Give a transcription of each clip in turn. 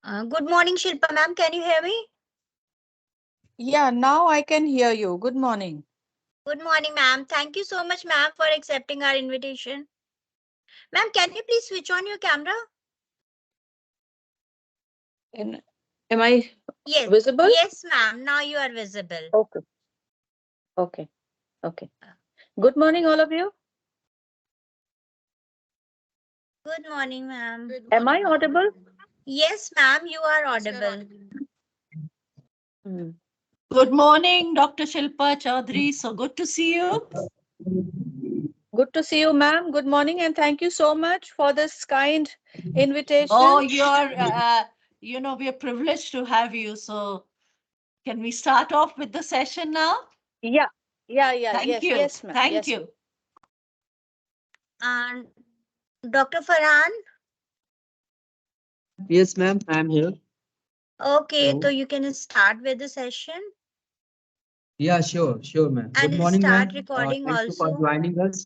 Good morning, Shilpa ma'am. Can you hear me? Yeah, now I can hear you. Good morning. Good morning, ma'am. Thank you so much, ma'am, for accepting our invitation. Ma'am, can you please switch on your camera? And am I Yes. visible? Yes, ma'am. Now you are visible. Okay. Okay. Okay. Good morning, all of you. Good morning, ma'am. Am I audible? Yes, ma'am, you are audible. Hmm. Good morning, Dr. Shilpa Chaudhary. So good to see you. Good to see you, ma'am. Good morning, and thank you so much for this kind invitation. Oh, we are privileged to have you. So can we start off with the session now? Yeah, Thank yes, you. yes, ma'am. Thank Yes. you. And Dr. Farhan? Yes, ma'am, I'm here. Okay, so Hello. you can start with the session Yeah, sure, ma'am. Good and morning, start ma'am. recording Thank you for also. joining us.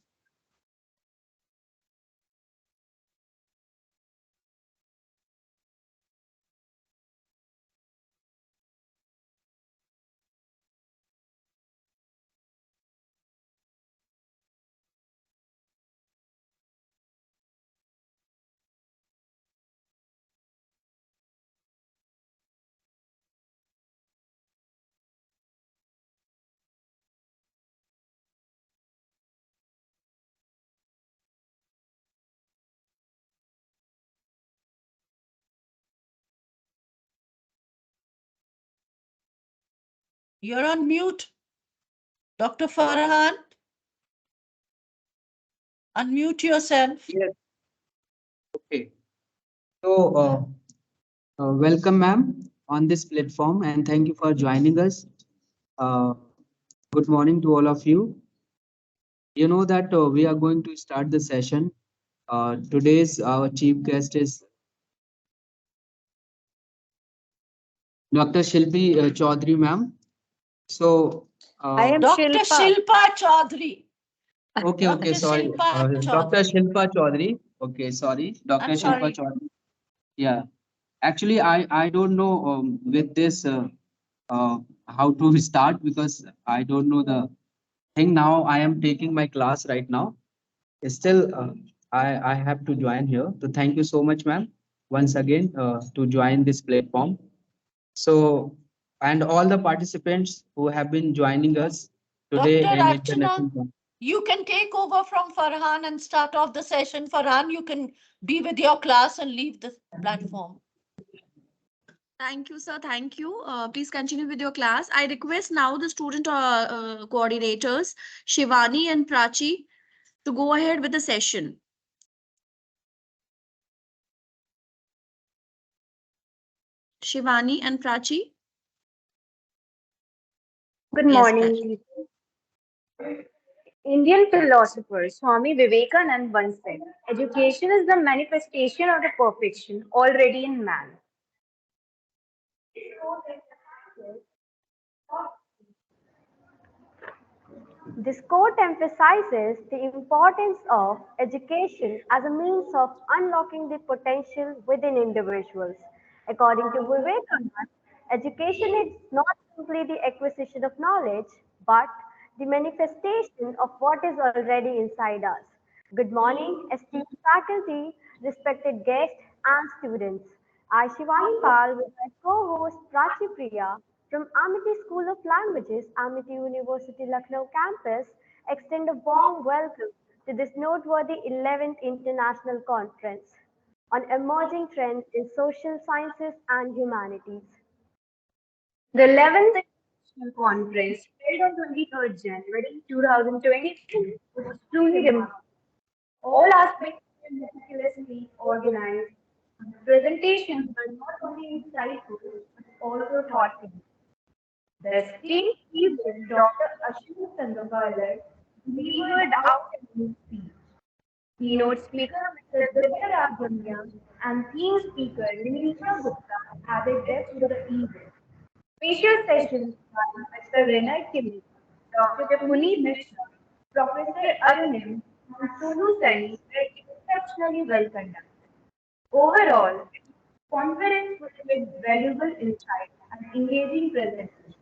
You're on mute, Dr. Farhan. Unmute yourself. Yes. Okay. So, welcome, ma'am, on this platform, and thank you for joining us. Uh, Good morning to all of you. You know that we are going to start the session. Today's our chief guest is Dr. Shilpi Chaudhary, ma'am. So, I am Dr. Shilpa. Shilpa Chaudhary. okay, Dr. sorry. Shilpa Dr. Chaudhary. Shilpa Chaudhary. Okay, sorry. Dr. I'm Shilpa sorry. Chaudhary. Yeah. Actually, I don't know with this uh, how to start because I don't know the thing. Now I am taking my class right now. Still, I have to join here. So thank you so much, ma'am, once again to join this platform. So and all the participants who have been joining us Dr. today in Archana, international. you can take over from Farhan and start off the session. Farhan, you can be with your class and leave the platform. Thank you, sir. Thank you. Please continue with your class. I request now the student coordinators, Shivani and Prachi, to go ahead with the session. Shivani and Prachi. Good Yes, Prachi. morning. Indian philosopher Swami Vivekananda once said, education is the manifestation of the perfection already in man. This quote emphasizes the importance of education as a means of unlocking the potential within individuals. According to Vivekananda, education is not simply the acquisition of knowledge, but the manifestation of what is already inside us. Good morning, esteemed faculty, respected guests, and students. I, Shivani Pal, with my co-host Prachi Priya from Amity School of Languages, Amity University, Lucknow campus, extend a warm welcome to this noteworthy 11th International Conference on Emerging Trends in Social Sciences and Humanities. The 11th International Conference, held on 23rd January 2022, was truly remarkable. All aspects were meticulously organized. The presentations were not only insightful but also thoughtful. The esteemed speaker, Dr. Ashwin Sandavalar, delivered outstanding speech. Keynote speaker Mr. Divya Raghavya and theme speaker Nimita Gupta added depth to the event. Special sessions by Mr. Renard Kimi, Dr. Puneet Mishra, Professor Arunim, and Sonu Sani were exceptionally well conducted. Overall, conference with valuable insights and engaging presentation.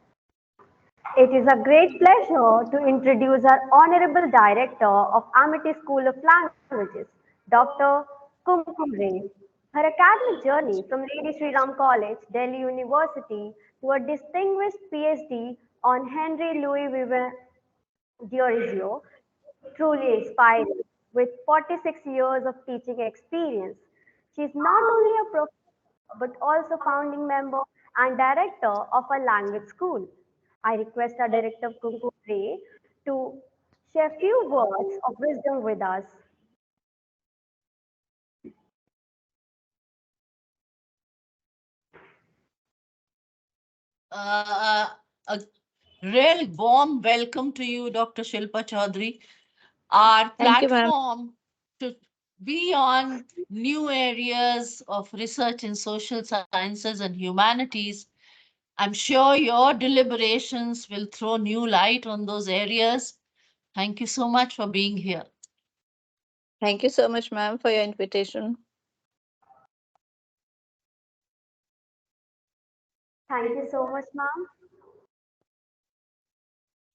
It is a great pleasure to introduce our Honorable Director of Amity School of Languages, Dr. Kumkum Ray. Her academic journey from Lady Sri Ram College, Delhi University, to a distinguished PhD on Henry Louis Vivant Diorisio truly inspiring. With 46 years of teaching experience, she is not only a professor but also founding member and director of a language school. I request our director Kunku Ray to share few words of wisdom with us. A real warm welcome to you, Dr. Shilpa Chaudhary. Our Thank you, ma'am. platform to be on new areas of research in social sciences and humanities. I'm sure your deliberations will throw new light on those areas. Thank you so much for being here. Thank you so much, ma'am, for your invitation. Thank you so much, ma'am.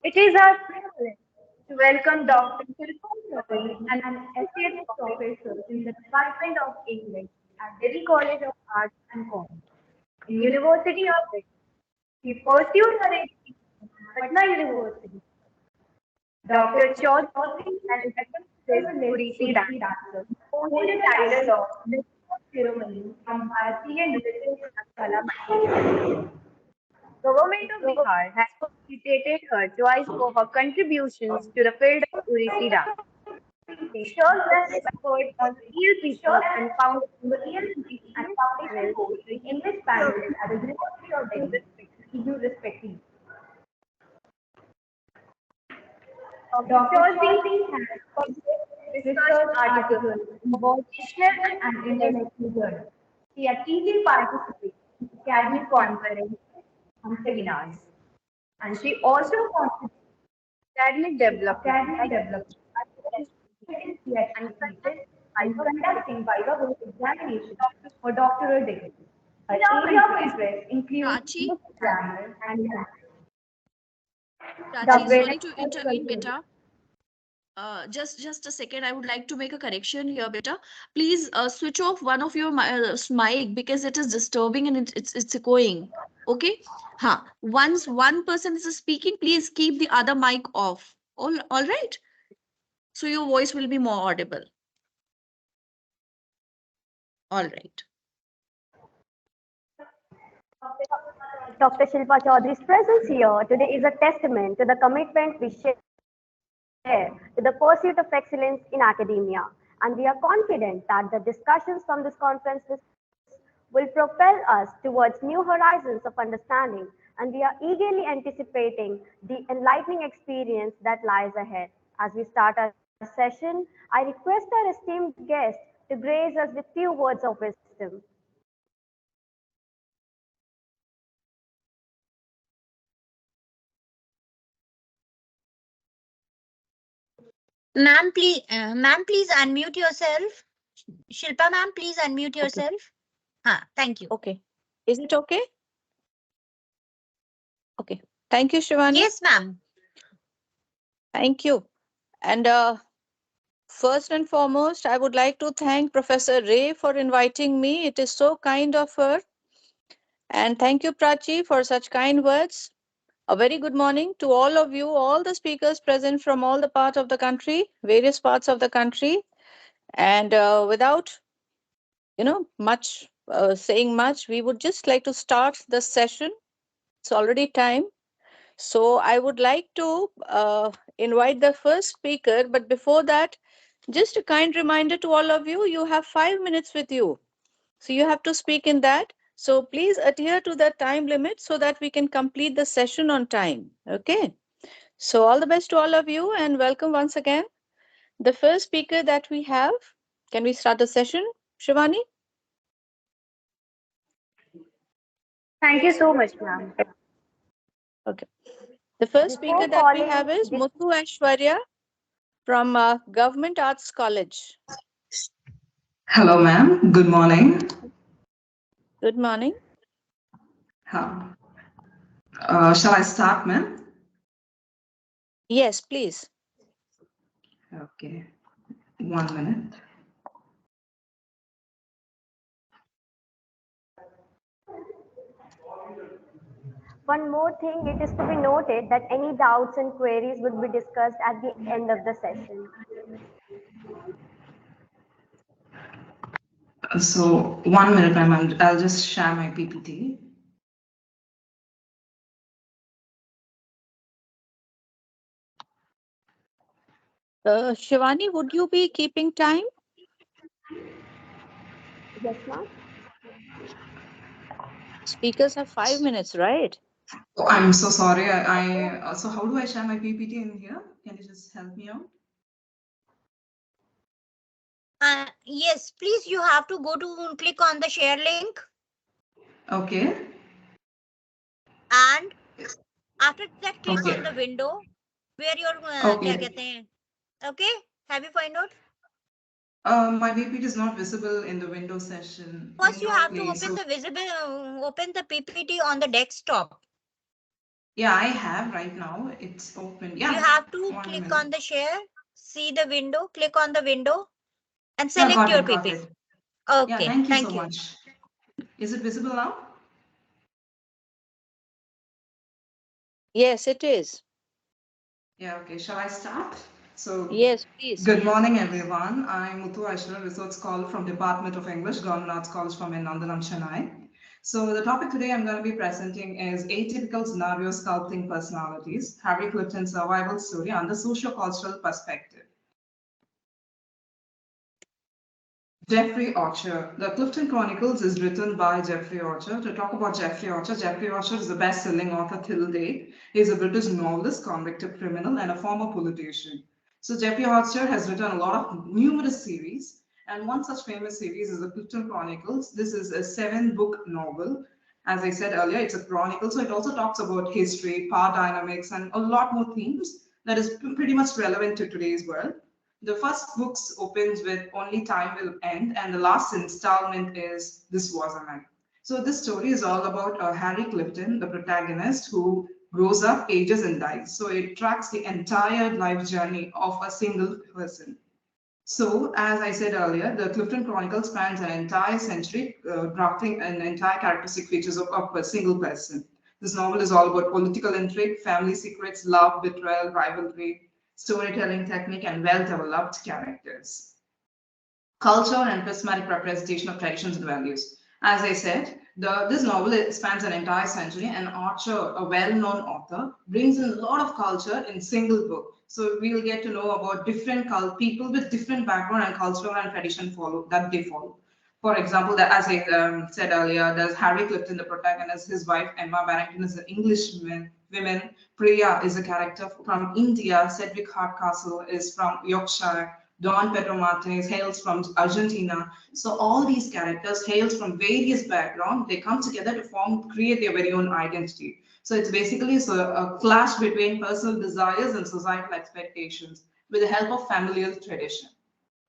It is our privilege to welcome Dr. Shilpa Chaudhary, an associate professor in the Department of English at Delhi College of Arts and Commerce, in University of Delhi. She pursued her education at Patna University. Dr. Chaudhary is an accomplished Odissi dancer, hold a title of Master of Ceremony from Bharatiya Nritya Kala Mandir. Government of Bihar has felicitated her twice for her contributions to the field of Odissi dance. She shows that effort on real people and found and foundation course in English language at the University of Delhi. You respectively. Dr. Chaudhary has published research articles in both national and international journals. She actively participates in academic conferences and seminars. And she also contributes to academic development and success by conducting viva examinations for doctoral degrees. Her area of interest includes Prachi, book grammar and Prachi, the sorry to intervene, beta. Just a second. I would like to make a correction here, beta. Please switch off one of your mic because it is disturbing and it's echoing. Okay. Once one person is speaking, please keep the other mic off. All right. So your voice will be more audible. All right. Dr. Shilpa Chaudhary's presence here today is a testament to the commitment we share to the pursuit of excellence in academia. And we are confident that the discussions from this conference will propel us towards new horizons of understanding. And we are eagerly anticipating the enlightening experience that lies ahead. As we start our session, I request our esteemed guest to grace us with few words of wisdom. Ma'am, please unmute yourself. Shilpa, ma'am, please unmute yourself. Thank you. Okay. Is it okay? Okay. Thank you, Shivani. Yes, ma'am. Thank you. And first and foremost, I would like to thank Professor Ray for inviting me. It is so kind of her. And thank you, Prachi, for such kind words. A very good morning to all of you, all the speakers present from all the parts of the country, various parts of the country. And without, much saying much, we would just like to start the session. It's already time. So I would like to invite the first speaker. But before that, just a kind reminder to all of you, you have 5 minutes with you. So you have to speak in that. So please adhere to that time limit so that we can complete the session on time. Okay. So all the best to all of you and welcome once again. The first speaker that we have, can we start the session, Shivani? Thank you so much, ma'am. Okay. The first speaker Before that we calling have is this Muthu Aishwarya from Government Arts College. Hello, ma'am. Good morning. Good morning. Huh. Shall I start, ma'am? Yes, please. Okay, 1 minute. One more thing, it is to be noted that any doubts and queries would be discussed at the end of the session. So 1 minute, ma'am. I'll just share my PPT. Shivani, would you be keeping time? Yes, ma'am. Speakers have 5 minutes, right? Oh, I'm so sorry. So how do I share my PPT in here? Can you just help me out? Yes, please, you have to go to click on the share link, Okay. and after that click on the Okay. window where your क्या Okay. कहते हैं, okay, have you find out? My PPT is not visible in the window session. First you Window have to play. open So the open the PPT on the desktop. yeah, I have right now. It's open. You Yeah. have to 1 minute. click on the share, see the window, click on the window and Yeah, select got your it. Got PPT. it. Yeah. Okay, Thank you so thank you. much. Is it visible now? Yes, it is. Yeah, okay. Shall I start? So, Yes, please. good morning, everyone. I'm Muthu Aishwar, Research Scholar from Department of English, Government Arts College from Nandanam, Chennai. So, the topic today I'm going to be presenting is Atypical Scenario Sculpting Personalities, Harry Clifton's survival story and the socio-cultural perspective. Jeffrey Archer. The Clifton Chronicles is written by Jeffrey Archer. To talk about Jeffrey Archer is the best-selling author till date. He is a British novelist, convicted criminal, and a former politician. So Jeffrey Archer has written a lot of numerous series, and one such famous series is the Clifton Chronicles. This is a 7-book novel. As I said earlier, it's a chronicle, so it also talks about history, power dynamics, and a lot more themes that is pretty much relevant to today's world. The first book opens with Only Time Will End, and the last installment is This Was a Man. So, this story is all about Harry Clifton, the protagonist, who grows up, ages, and dies. So, it tracks the entire life journey of a single person. So, as I said earlier, the Clifton Chronicle spans an entire century, drafting an entire characteristic features of a single person. This novel is all about political intrigue, family secrets, love, betrayal, rivalry, storytelling technique, and well-developed characters. Culture and prismatic representation of traditions and values. As I said, this novel spans an entire century, and Archer, a well-known author, brings in a lot of culture in single book. So we'll get to know about different people with different background and cultural and tradition that they follow. For example, as I said earlier, there's Harry Clifton, the protagonist. His wife Emma Barrington is an Englishman. Women. Priya is a character from India. Cedric Hardcastle is from Yorkshire. Don Pedro Martinez hails from Argentina. So all these characters hails from various backgrounds. They come together to create their very own identity. So it's basically a clash between personal desires and societal expectations with the help of familial tradition.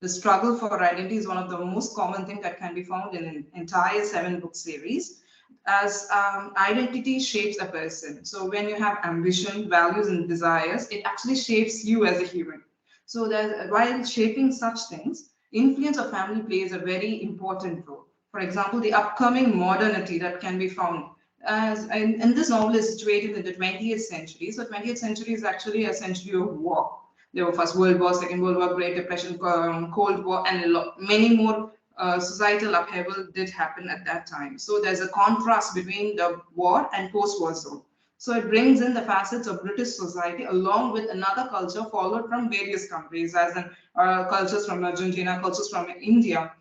The struggle for identity is one of the most common things that can be found in an entire 7-book series, as identity shapes a person. So when you have ambition, values, and desires, it actually shapes you as a human. So that while shaping such things, influence of family plays a very important role. For example, the upcoming modernity that can be found. And this novel is situated in the 20th century. So 20th century is actually a century of war. There were First World War, Second World War, Great Depression, Cold War, and many more societal upheaval did happen at that time. So there's a contrast between the war and post-war zone. So it brings in the facets of British society along with another culture followed from various countries, as in cultures from Argentina, cultures from India.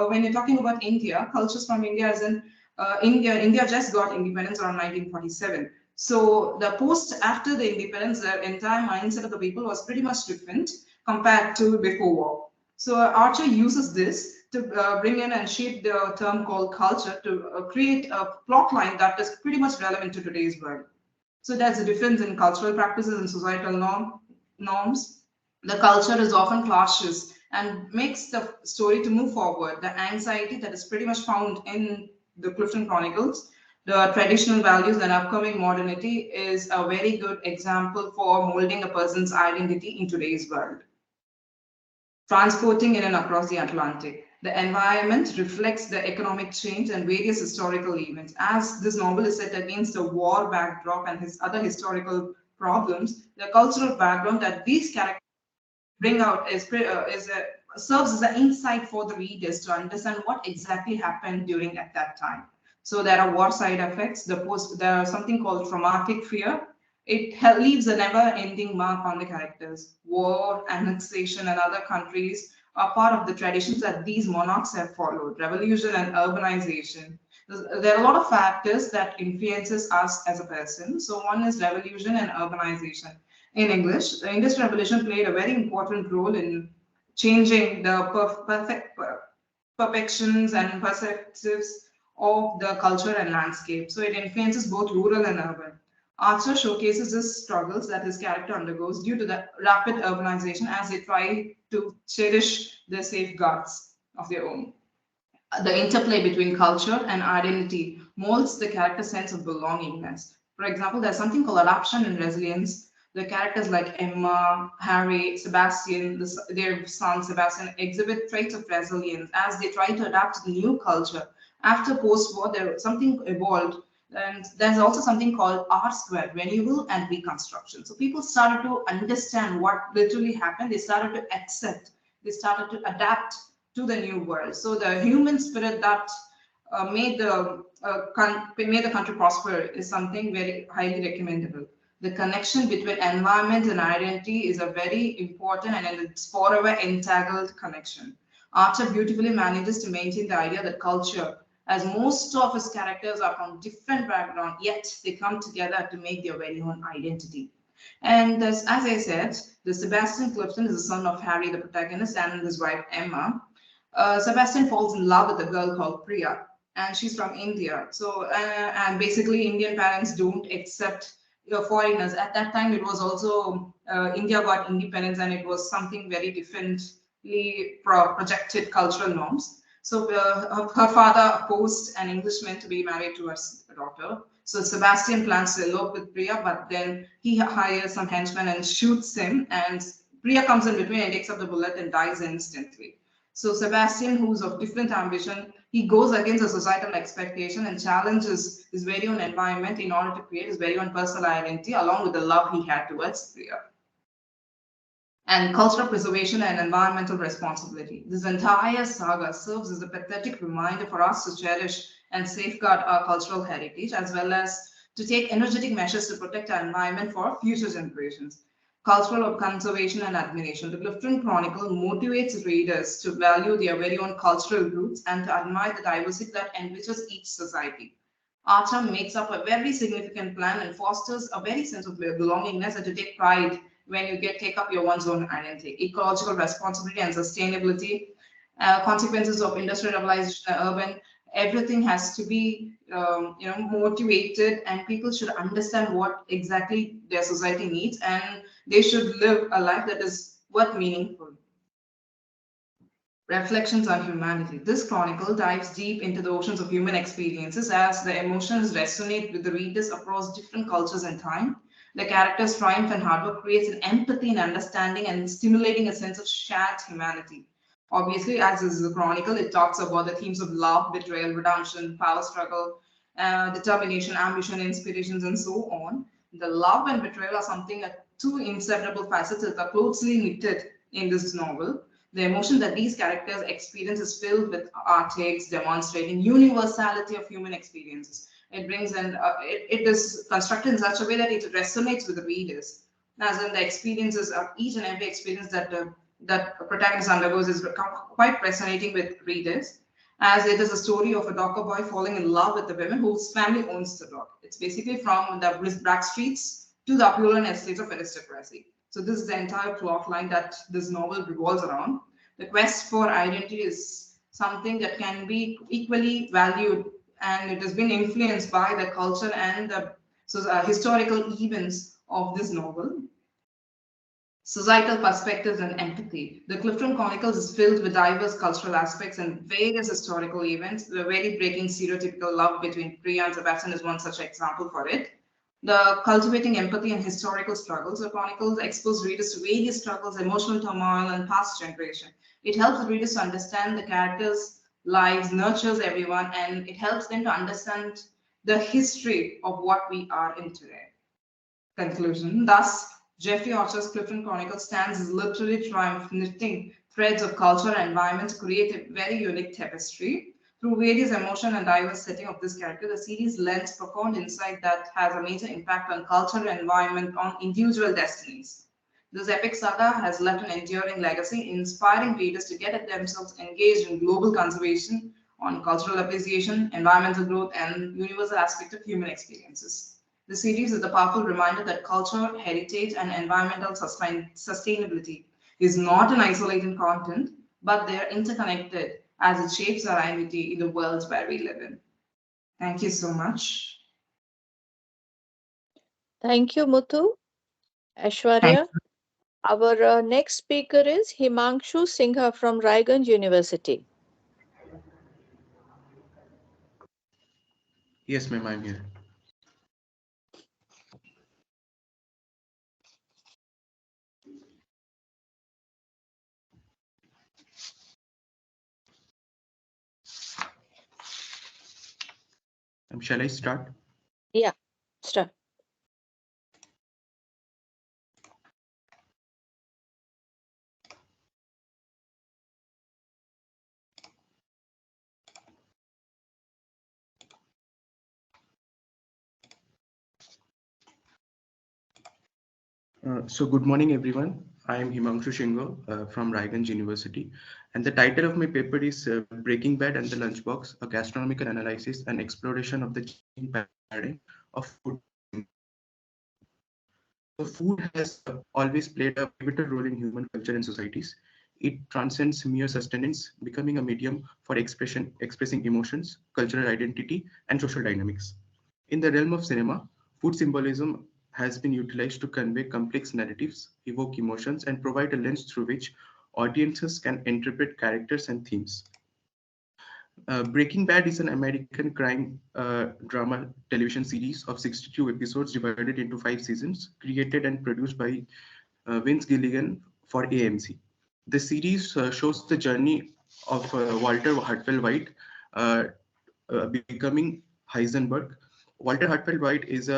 When you're talking about India, cultures from India, as in India just got independence around 1947. So the post after the independence, the entire mindset of the people was pretty much different compared to before war. So Archer uses this to bring in and shape the term called culture to create a plot line that is pretty much relevant to today's world. So there's a difference in cultural practices and societal norms. The culture is often clashes and makes the story to move forward. The anxiety that is pretty much found in the Clifton Chronicles, the traditional values and upcoming modernity is a very good example for molding a person's identity in today's world. Transporting in and across the Atlantic. The environment reflects the economic change and various historical events. As this novel is set against a war backdrop and his other historical problems, the cultural background that these characters bring out serves as an insight for the readers to understand what exactly happened during at that time. So there are war side effects. There are something called traumatic fear. It leaves a never-ending mark on the characters. War, annexation, and other countries are part of the traditions that these monarchs have followed. Revolution and urbanization. There are a lot of factors that influences us as a person. So one is revolution and urbanization. In English, the Industrial Revolution played a very important role in changing the perfections and perspectives of the culture and landscape. So it influences both rural and urban. Archer showcases the struggles that his character undergoes due to the rapid urbanization as they try to cherish the safeguards of their own. The interplay between culture and identity molds the character's sense of belongingness. For example, there's something called adaptation and resilience. The characters like Emma, Harry, Sebastian, their son Sebastian, exhibit traits of resilience as they try to adapt to the new culture. After post-war, there something evolved, and there's also something called R squared, renewal and reconstruction. So people started to understand what literally happened. They started to accept. They started to adapt to the new world. So the human spirit that made the country prosper is something very highly recommendable. The connection between environment and identity is a very important and it's forever entangled connection. Archer beautifully manages to maintain the idea that culture, as most of his characters are from different backgrounds, yet they come together to make their very own identity. And as I said, the Sebastian Clifton is the son of Harry, the protagonist, and his wife Emma. Sebastian falls in love with a girl called Priya, and she's from India. So, and basically, Indian parents don't accept foreigners. At that time, it was also India got independence, and it was something very differently projected cultural norms. So, her father opposed an Englishman to be married to her daughter. So Sebastian plans to elope with Priya, but then he hires some henchmen and shoots him, and Priya comes in between and takes up the bullet and dies instantly. So Sebastian, who's of different ambition, he goes against the societal expectation and challenges his very own environment in order to create his very own personal identity, along with the love he had towards Priya. And cultural preservation and environmental responsibility. This entire saga serves as a pathetic reminder for us to cherish and safeguard our cultural heritage, as well as to take energetic measures to protect our environment for future generations. Cultural conservation and admiration. The Clifton Chronicle motivates readers to value their very own cultural roots and to admire the diversity that enriches each society. Archer makes up a very significant plan and fosters a very sense of belongingness and to take pride when you take up your one's own identity. Ecological responsibility and sustainability, consequences of industrialization and urban, everything has to be motivated, and people should understand what exactly their society needs, and they should live a life that is worth meaningful. Reflections on humanity. This chronicle dives deep into the oceans of human experiences as the emotions resonate with the readers across different cultures and time. The characters' triumph and hard work creates an empathy and understanding and stimulating a sense of shared humanity. Obviously, as this is a chronicle, it talks about the themes of love, betrayal, redemption, power struggle, determination, ambition, inspirations, and so on. The love and betrayal are something that two inseparable facets that are closely knitted in this novel. The emotion that these characters experience is filled with arttakes demonstrating universality of human experiences. It brings and it is constructed in such a way that it resonates with the readers, as in the experiences of each and every experience that a protagonist undergoes is quite resonating with readers, as it is a story of a docker boy falling in love with a woman whose family owns the dog. It's basically from the Black Streets to the opulent estates of aristocracy. So this is the entire plot line that this novel revolves around. The quest for identity is something that can be equally valued, and it has been influenced by the culture and the historical events of this novel. societal perspectives, and empathy. The Clifton Chronicles is filled with diverse cultural aspects and various historical events. The very breaking stereotypical love between Priya and Sebastian is one such example for it. The cultivating empathy and historical struggles. The Chronicles expose readers to various struggles, emotional turmoil, and past generation. It helps the readers to understand the characters' lives, nurtures everyone, and it helps them to understand the history of what we are in today. Conclusion. Thus, Geoffrey Archer's Clifton Chronicles stands as literary triumph, knitting threads of culture and environment to create a very unique tapestry. Through various emotion and diverse setting of this character, the series lends profound insight that has a major impact on culture and environment, on individual destinies. This epic saga has left an enduring legacy, inspiring readers to get themselves engaged in global conservation, on cultural appreciation, environmental growth, and universal aspect of human experiences. The series is a powerful reminder that culture, heritage, and environmental sustainability is not an isolated content, but they are interconnected as it shapes our identity in the world where we live in. Thank you so much. Thank you, Muthu. Thank Ashwarya. Our next speaker is Himanshu Singha from Raiganj University. Yes, ma'am, I'm here. Shall I start? Yeah, start. So good morning, everyone. I am Himanshu Shingo from Raiganj University, and the title of my paper is Breaking Bad and the Lunchbox: A Gastronomical Analysis and Exploration of the Changing Paradigm of Food Consumption. So food has always played a pivotal role in human culture and societies. It transcends mere sustenance, becoming a medium for expressing emotions, cultural identity, and social dynamics. In the realm of cinema, food symbolism has been utilized to convey complex narratives, evoke emotions, and provide a lens through which audiences can interpret characters and themes. Breaking Bad is an American crime drama television series of 62 episodes divided into 5 seasons, created and produced by Vince Gilligan for AMC. The series shows the journey of Walter Hartwell White becoming Heisenberg. Walter Hartwell White is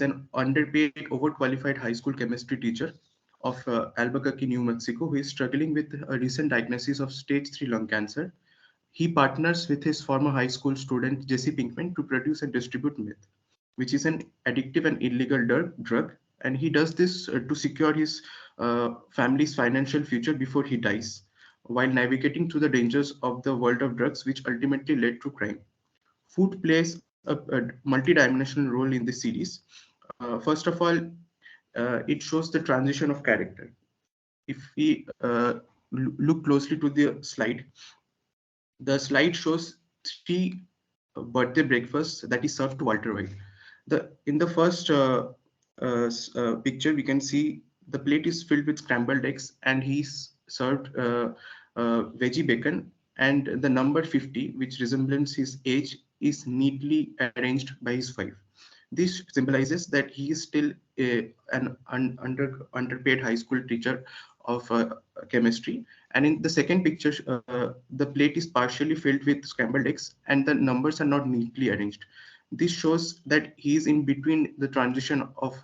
an underpaid, overqualified high school chemistry teacher of Albuquerque, New Mexico, who is struggling with a recent diagnosis of stage 3 lung cancer. He partners with his former high school student Jesse Pinkman to produce and distribute meth, which is an addictive and illegal drug. And he does this to secure his family's financial future before he dies, while navigating through the dangers of the world of drugs, which ultimately led to crime. Food plays a multi-dimensional role in this series. First of all, it shows the transition of character. If we look closely to the slide shows three birthday breakfasts that is served to Walter White. In the first picture, we can see the plate is filled with scrambled eggs, and he's served veggie bacon, and the number 50, which resembles his age, is neatly arranged by his wife. This symbolizes that he is still underpaid high school teacher of chemistry. And in the second picture, the plate is partially filled with scrambled eggs, and the numbers are not neatly arranged. This shows that he is in between the transition of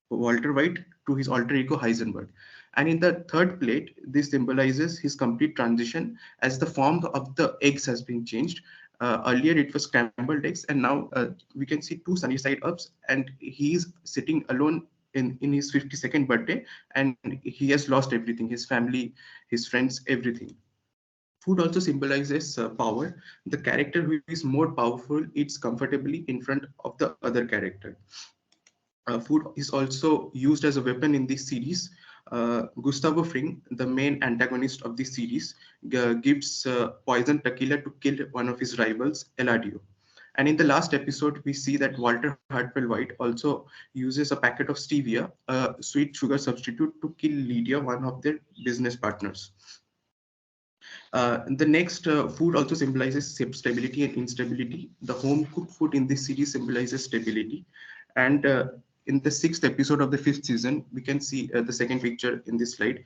Walter White to his alter ego Heisenberg. And in the third plate, this symbolizes his complete transition as the form of the eggs has been changed. Earlier it was scrambled eggs, and now we can see two sunny side ups, and he is sitting alone in his 52nd birthday, and he has lost everything, his family, his friends, everything. Food also symbolizes power. The character who is more powerful eats comfortably in front of the other character. Food is also used as a weapon in this series. Gustavo Fring, the main antagonist of this series, gives poison tequila to kill one of his rivals, Eladio. And in the last episode, we see that Walter Hartwell White also uses a packet of stevia, a sweet sugar substitute, to kill Lydia, one of their business partners. The next food also symbolizes stability and instability. The home cooked food in this series symbolizes stability. And in the sixth episode of the fifth season, we can see the second picture in this slide.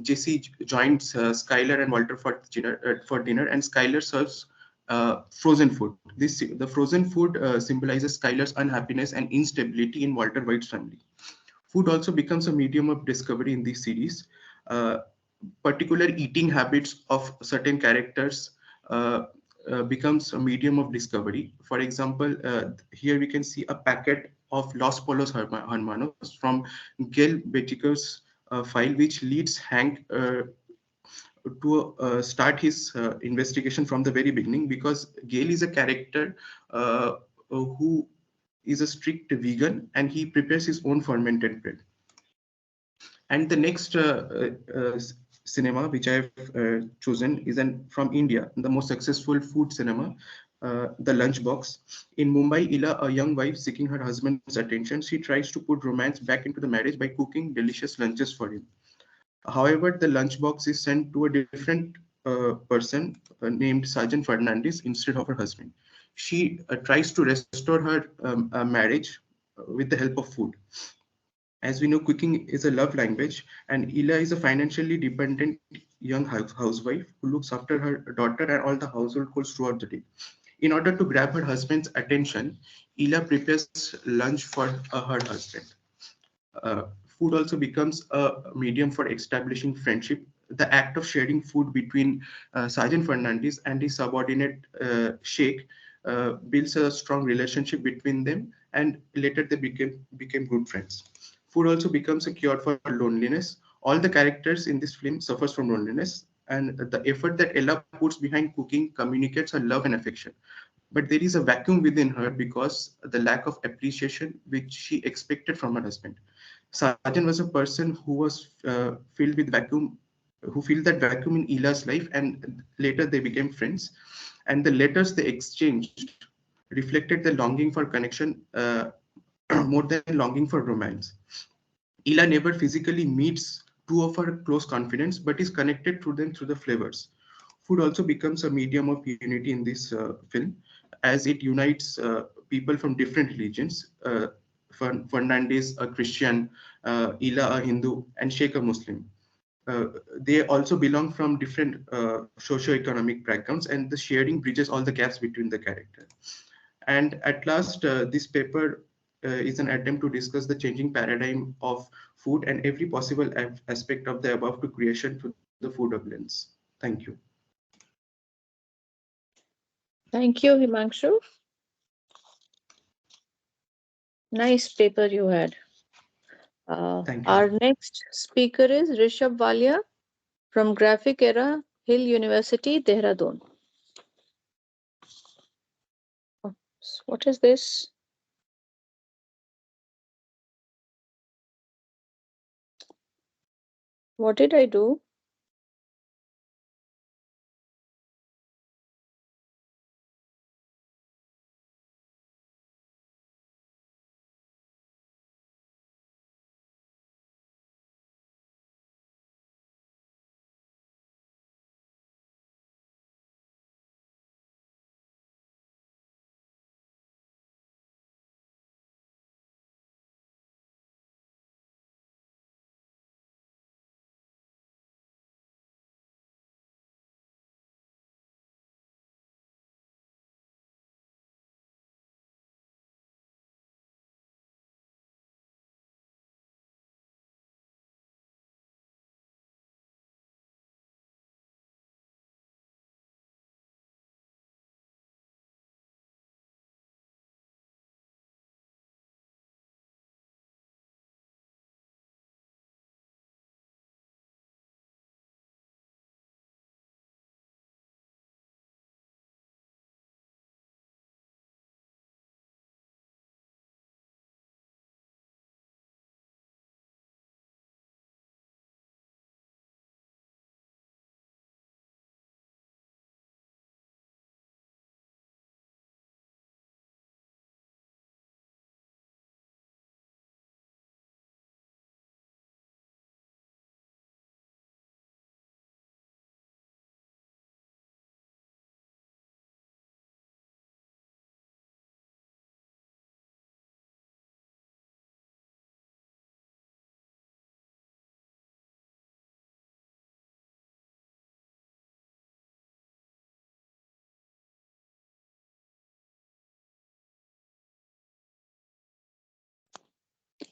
Jesse joins Skylar and Walter for dinner, and Skylar serves frozen food. The frozen food symbolizes Skylar's unhappiness and instability in Walter White's family. Food also becomes a medium of discovery in this series. Uh, Particular eating habits of certain characters becomes a medium of discovery. For example, here we can see a packet of Los Polos Hermanos from Gail Betiker's file, which leads Hank to start his investigation from the very beginning, because Gail is a character who is a strict vegan, and he prepares his own fermented bread. And the next cinema which I've chosen is from India, the most successful food cinema, The Lunchbox. In Mumbai, Ila, a young wife seeking her husband's attention, she tries to put romance back into the marriage by cooking delicious lunches for him. However, the lunchbox is sent to a different person named Sergeant Fernandez instead of her husband. She tries to restore her marriage with the help of food. As we know, cooking is a love language, and Ila is a financially dependent young housewife who looks after her daughter and all the household chores throughout the day. In order to grab her husband's attention, Ila prepares lunch for her husband. Uh, Food also becomes a medium for establishing friendship. The act of sharing food between Sergeant Fernandez and his subordinate Sheikh builds a strong relationship between them, and later they became good friends. Food also becomes a cure for loneliness. All the characters in this film suffers from loneliness, and the effort that Ella puts behind cooking communicates her love and affection. But there is a vacuum within her because the lack of appreciation which she expected from her husband. Sarjan was a person who was filled with vacuum, who filled that vacuum in Ila's life, and later they became friends. And the letters they exchanged reflected the longing for connection more than longing for romance. Ila never physically meets two of her close confidants, but is connected to them through the flavors. Food also becomes a medium of unity in this film, as it unites people from different religions. Fernandez, a Christian, Ila, a Hindu, and Sheikh, a Muslim. They also belong from different socio-economic backgrounds, and the sharing bridges all the gaps between the characters. And at last, this paper is an attempt to discuss the changing paradigm of food and every possible aspect of the above to creation through the food of lens. Thank you. Thank you, Himanshu. Nice paper you had. Thank you. Our next speaker is Rishabh Walia from Graphic Era, Hill University, Dehradun. What is this? What did I do?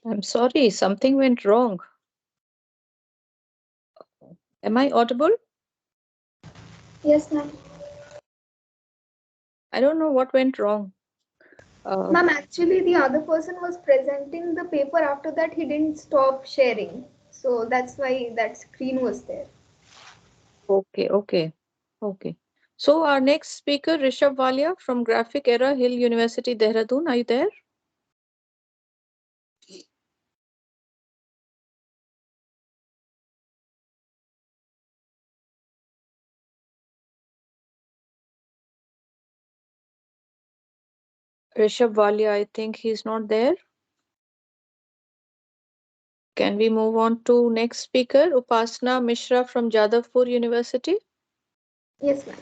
I'm sorry, something went wrong. Am I audible? Yes, ma'am. I don't know what went wrong. Ma'am, actually, the other person was presenting the paper. After that, he didn't stop sharing. So that's why that screen was there. Okay, okay, okay. So our next speaker, Rishabh Walia from Graphic Era, Hill University, Dehradun. Are you there? Rishabh Walia, I think he's not there. Can we move on to next speaker, Upasna Mishra from Jadavpur University? Yes, ma'am.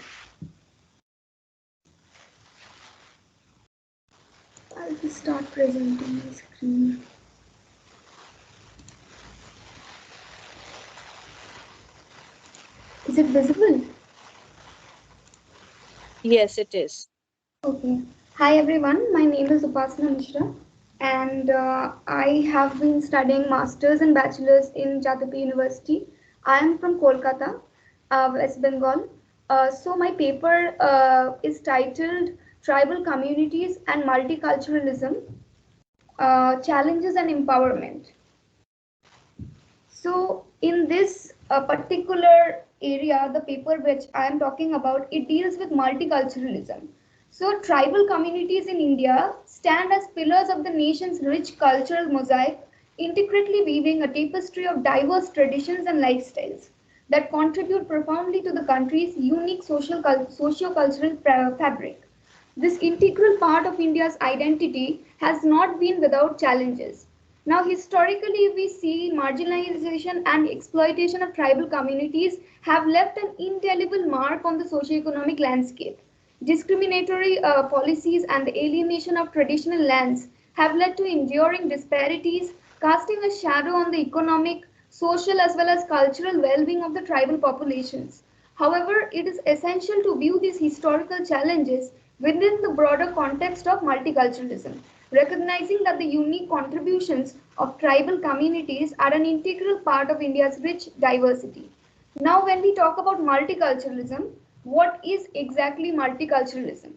I'll just start presenting my screen. Is it visible? Yes, it is. Okay. Hi everyone, my name is Upasana Mishra and I have been studying masters and bachelors in Jadavpur University. I am from Kolkata, West Bengal. So my paper is titled Tribal Communities and Multiculturalism, Challenges and Empowerment. So in this particular area, the paper which I am talking about, it deals with multiculturalism. So tribal communities in India stand as pillars of the nation's rich cultural mosaic, intricately weaving a tapestry of diverse traditions and lifestyles that contribute profoundly to the country's unique socio-cultural fabric. This integral part of India's identity has not been without challenges. Now, historically, we see marginalization and exploitation of tribal communities have left an indelible mark on the socio-economic landscape. Discriminatory policies and the alienation of traditional lands have led to enduring disparities, casting a shadow on the economic, social, as well as cultural well being of the tribal populations. However, it is essential to view these historical challenges within the broader context of multiculturalism, recognizing that the unique contributions of tribal communities are an integral part of India's rich diversity. Now, when we talk about multiculturalism, what is exactly multiculturalism?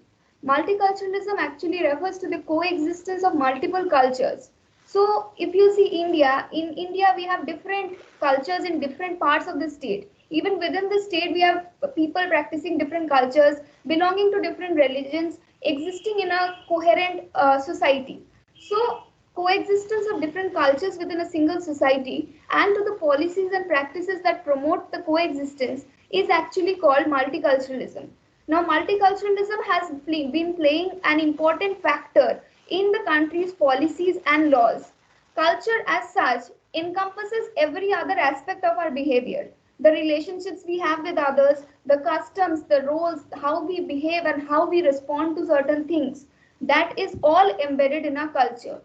Multiculturalism actually refers to the coexistence of multiple cultures. So, if you see India, in India we have different cultures in different parts of the state. Even within the state, we have people practicing different cultures, belonging to different religions, existing in a coherent society. So, coexistence of different cultures within a single society and to the policies and practices that promote the coexistence is actually called multiculturalism. Now, multiculturalism has been playing an important factor in the country's policies and laws. Culture, as such, encompasses every other aspect of our behavior. The relationships we have with others, the customs, the roles, how we behave, and how we respond to certain things. That is all embedded in our culture.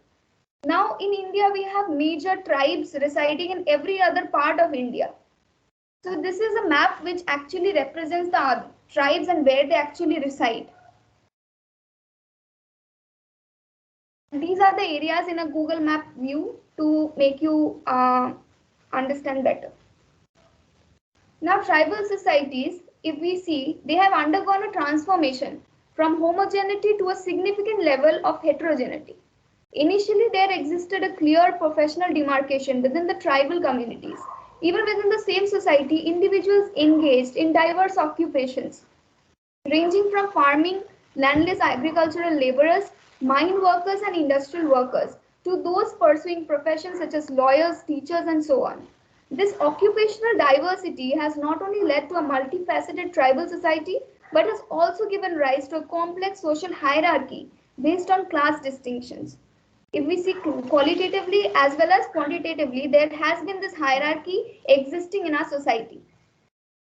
Now, in India, we have major tribes residing in every other part of India. So, this is a map which actually represents the tribes and where they actually reside. And these are the areas in a Google Map view to make you understand better. Now, tribal societies, if we see, they have undergone a transformation from homogeneity to a significant level of heterogeneity. Initially, there existed a clear professional demarcation within the tribal communities. Even within the same society, individuals engaged in diverse occupations ranging from farming, landless agricultural laborers, mine workers, and industrial workers, to those pursuing professions such as lawyers, teachers, and so on. This occupational diversity has not only led to a multifaceted tribal society, but has also given rise to a complex social hierarchy based on class distinctions. If we see qualitatively as well as quantitatively, there has been this hierarchy existing in our society.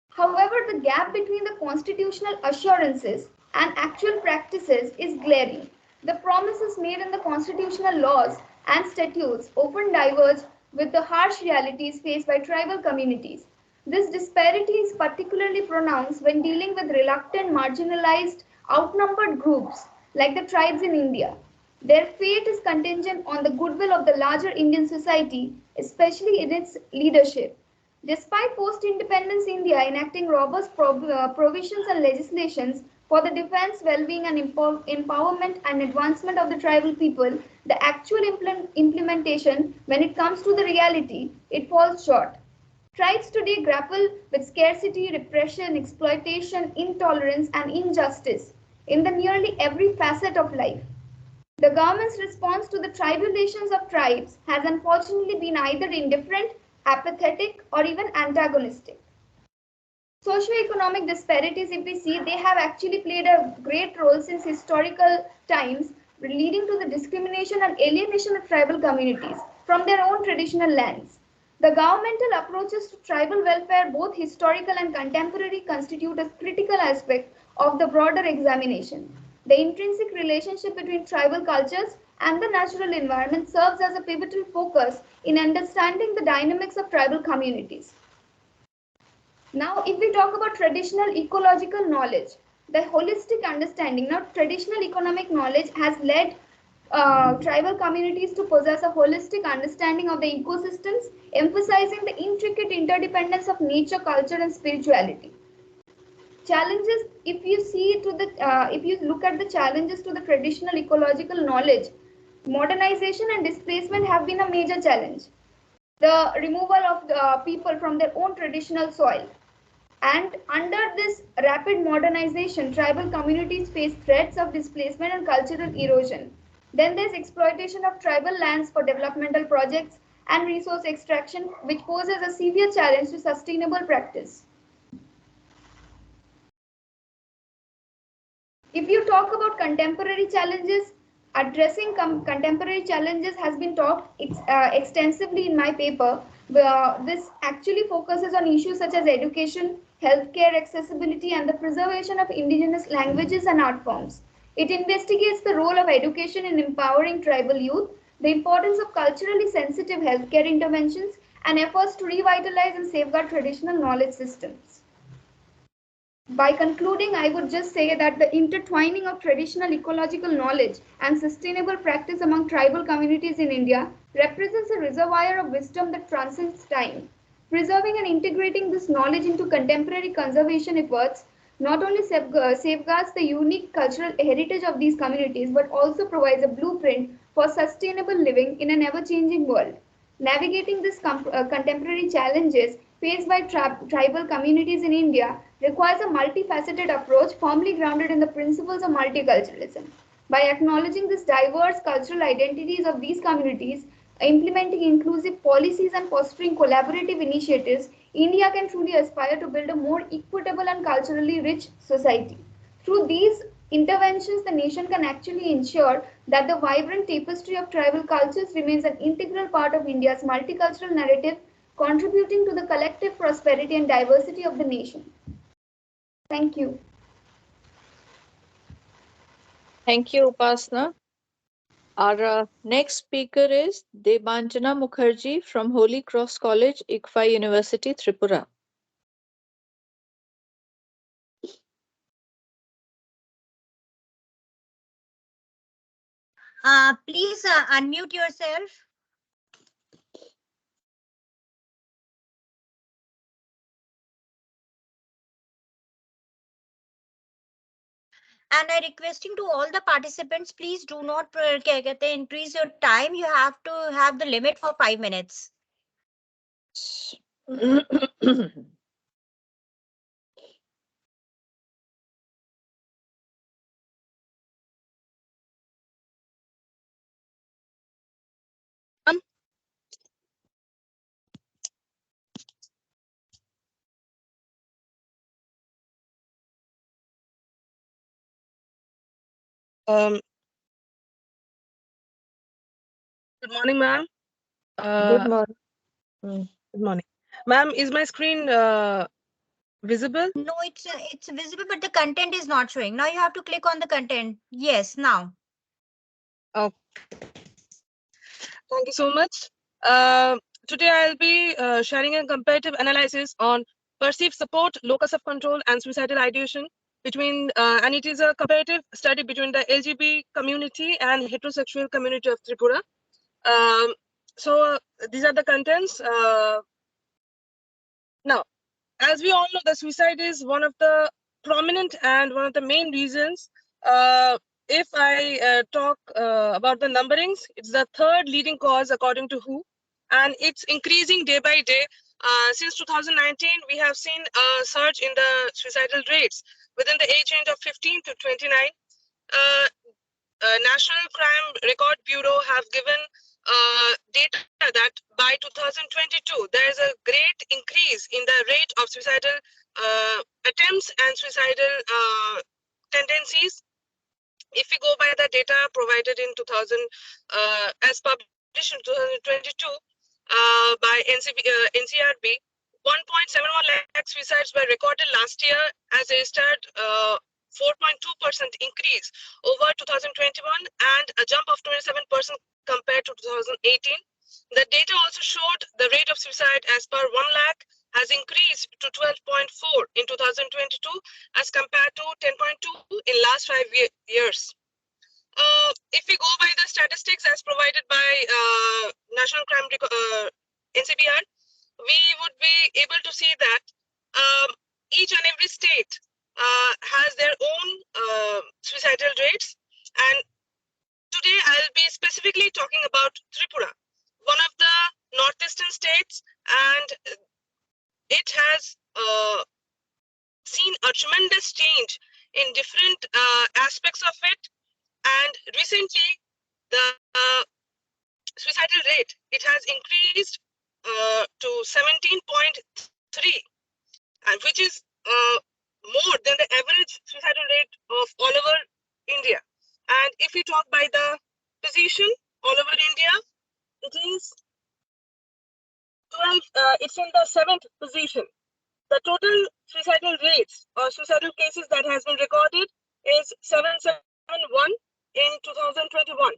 However, the gap between the constitutional assurances and actual practices is glaring. The promises made in the constitutional laws and statutes often diverge with the harsh realities faced by tribal communities. This disparity is particularly pronounced when dealing with reluctant, marginalized, outnumbered groups like the tribes in India. Their fate is contingent on the goodwill of the larger Indian society, especially in its leadership. Despite post-independence India enacting robust provisions and legislations for the defense, well-being and empowerment and advancement of the tribal people, the actual implementation, when it comes to the reality, it falls short. Tribes today grapple with scarcity, repression, exploitation, intolerance and injustice in the nearly every facet of life. The government's response to the tribulations of tribes has unfortunately been either indifferent, apathetic, or even antagonistic. Socioeconomic disparities, if we see, they have actually played a great role since historical times, leading to the discrimination and alienation of tribal communities from their own traditional lands. The governmental approaches to tribal welfare, both historical and contemporary, constitute a critical aspect of the broader examination. The intrinsic relationship between tribal cultures and the natural environment serves as a pivotal focus in understanding the dynamics of tribal communities. Now, if we talk about traditional ecological knowledge, the holistic understanding, now traditional economic knowledge has led tribal communities to possess a holistic understanding of the ecosystems, emphasizing the intricate interdependence of nature, culture, and spirituality. Challenges, if you see to the, if you look at the challenges to the traditional ecological knowledge, modernization and displacement have been a major challenge. The removal of people from their own traditional soil, and under this rapid modernization, tribal communities face threats of displacement and cultural erosion. Then there's exploitation of tribal lands for developmental projects and resource extraction, which poses a severe challenge to sustainable practice. If you talk about contemporary challenges, addressing contemporary challenges has been talked extensively in my paper. This actually focuses on issues such as education, healthcare accessibility, and the preservation of indigenous languages and art forms. It investigates the role of education in empowering tribal youth, the importance of culturally sensitive healthcare interventions, and efforts to revitalize and safeguard traditional knowledge systems. By concluding, I would just say that the intertwining of traditional ecological knowledge and sustainable practice among tribal communities in India represents a reservoir of wisdom that transcends time. Preserving and integrating this knowledge into contemporary conservation efforts not only safeguards the unique cultural heritage of these communities but also provides a blueprint for sustainable living in an ever-changing world. Navigating these contemporary challenges faced by tribal communities in India requires a multifaceted approach firmly grounded in the principles of multiculturalism. By acknowledging these diverse cultural identities of these communities, implementing inclusive policies and fostering collaborative initiatives, India can truly aspire to build a more equitable and culturally rich society. Through these interventions, the nation can actually ensure that the vibrant tapestry of tribal cultures remains an integral part of India's multicultural narrative, contributing to the collective prosperity and diversity of the nation. Thank you. Thank you, Upasna. Our next speaker is Debanjana Mukherjee from Holy Cross College, ICFA University, Tripura. Please unmute yourself. And I requesting to all the participants, please do not increase your time. You have to have the limit for 5 minutes. Um, Good morning, ma'am. Good morning. Good morning. Ma'am, is my screen visible? No, it's visible, but the content is not showing. Now you have to click on the content. Yes, now. Oh, thank you so much. Uh, Today I'll be sharing a comparative analysis on perceived support, locus of control, and suicidal ideation between, and it is a comparative study between the LGBT community and heterosexual community of Tripura. So these are the contents. Now, as we all know, the suicide is one of the prominent and one of the main reasons. If I talk about the numberings, it's the third leading cause according to WHO, and it's increasing day by day. Since 2019, we have seen a surge in the suicidal rates within the age range of 15 to 29. Uh, National Crime Record Bureau have given data that by 2022 there is a great increase in the rate of suicidal attempts and suicidal tendencies. If we go by the data provided in 2000, as published in 2022 by NCRB, 1.71 lakh suicides were recorded last year as a registered 4.2% increase over 2021 and a jump of 27% compared to 2018. The data also showed the rate of suicide as per 1 lakh has increased to 12.4 in 2022 as compared to 10.2 in last 5 years. If we go by the statistics as provided by National Crime NCBR, we would be able to see that each and every state has their own suicidal rates. And today I'll be specifically talking about Tripura, one of the northeastern states, and it has seen a tremendous change in different aspects of it. And recently, the suicidal rate, it has increased to 17.3, and which is more than the average suicidal rate of all over India. And if we talk by the position all over India, it is 12. It's in the 7th position. The total suicidal rates or suicidal cases that has been recorded is 771 in 2021.